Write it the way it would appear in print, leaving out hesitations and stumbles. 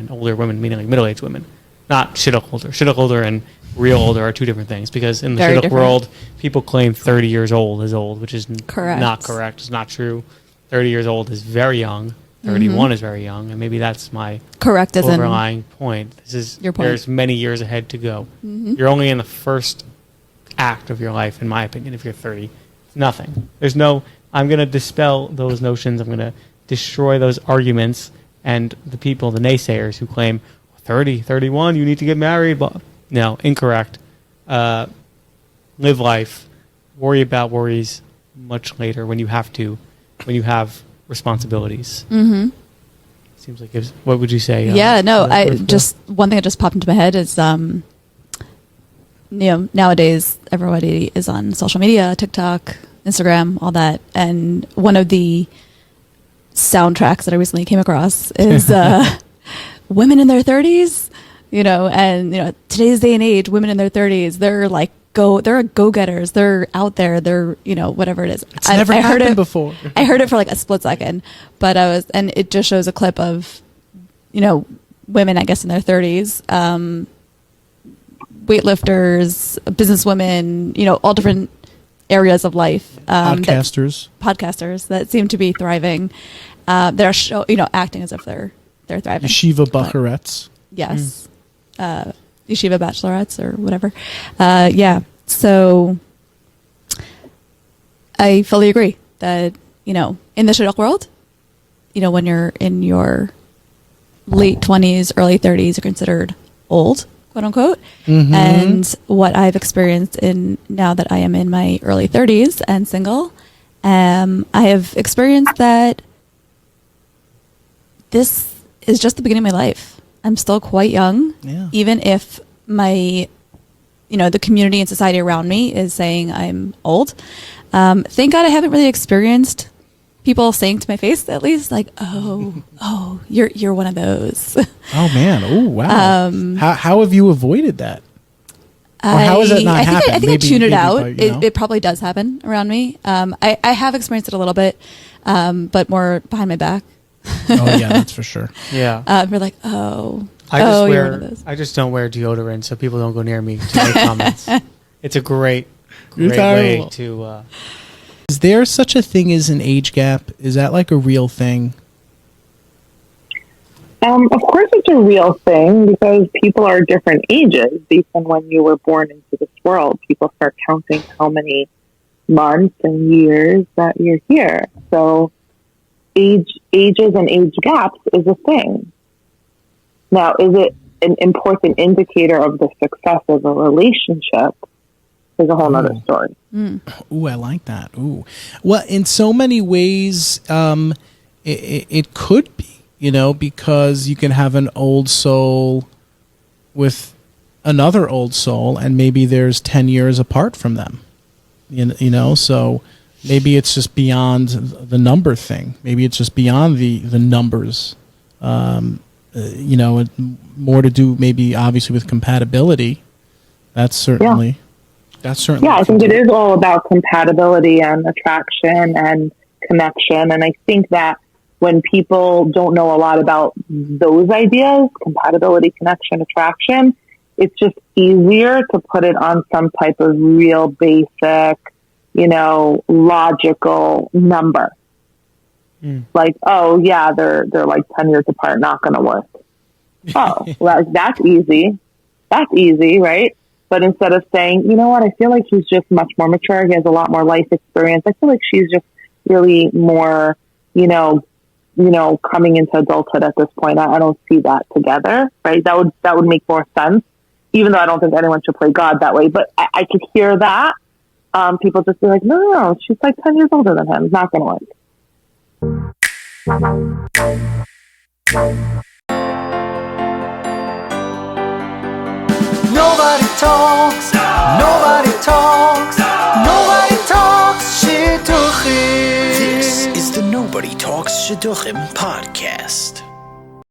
and older women, meaning like middle-aged women, not shidduch older. Shidduch older and real older are two different things, because in the Very shidduch different. world, people claim 30 years old is old, which is Correct. not correct. It's not true. 30 years old is very young. 31 is very young, and maybe that's my Correct as in overlying point. This is your point. There's many years ahead to go. You're only in the first act of your life, in my opinion. If you're 30, it's nothing. There's no. I'm going to dispel those notions. I'm going to destroy those arguments and the people, the naysayers who claim 30, 31, you need to get married. But no, incorrect. Live life. Worry about worries much later when you have to, when you have responsibilities. Seems like what would you say? Just one thing that just popped into my head is nowadays everybody is on social media, TikTok, Instagram, all that, and one of the soundtracks that I recently came across is women in their 30s, and today's day and age, women in their 30s, they're like they're go-getters. They're out there. They're, whatever it is. It's never happened before. I heard it for like a split second, but and it just shows a clip of, women, I guess, in their 30s, weightlifters, businesswomen, all different areas of life. Podcasters that seem to be thriving. They're acting as if they're thriving. Yeshiva bacherettes. Yes. Yeshiva bachelorettes or whatever. So I fully agree that, in the shidduch world, when you're in your late 20s, early 30s, you're considered old, quote unquote. And what I've experienced now that I am in my early 30s and single, I have experienced that this is just the beginning of my life. I'm still quite young, even if my, the community and society around me is saying I'm old. Thank God I haven't really experienced people saying to my face, at least, like, oh, you're one of those. Oh man! Oh wow! How have you avoided that? Or how has that not happened? I think I tune it out. It probably does happen around me. I have experienced it a little bit, but more behind my back. Oh yeah, that's for sure. Yeah. We're like, I just don't wear deodorant so people don't go near me to make comments. It's a great way to. Is there such a thing as an age gap? Is that like a real thing? Of course it's a real thing, because people are different ages based on when you were born into this world. People start counting how many months and years that you're here. So ages and age gaps is a thing. Now, is it an important indicator of the success of a relationship? Is a whole other story. Ooh, I like that. Ooh, well, in so many ways, it could be, because you can have an old soul with another old soul, and maybe there's 10 years apart from them. So maybe it's just beyond the number thing. Maybe it's just beyond the numbers. More to do maybe obviously with compatibility. That's certainly. Yeah, I think it is all about compatibility and attraction and connection. And I think that when people don't know a lot about those ideas, compatibility, connection, attraction, it's just easier to put it on some type of real basic, logical number. Like, oh yeah, they're like 10 years apart, not going to work. Oh, well, that's easy. That's easy, right? But instead of saying, you know what, I feel like he's just much more mature. He has a lot more life experience. I feel like she's just really more, coming into adulthood at this point. I don't see that together, right? That would make more sense, even though I don't think anyone should play God that way. But I could hear that. People just be like, no, she's like 10 years older than him. It's not going to work. Nobody talks, nobody talks, nobody talks Shidduchim. This is the Nobody Talks Shidduchim podcast.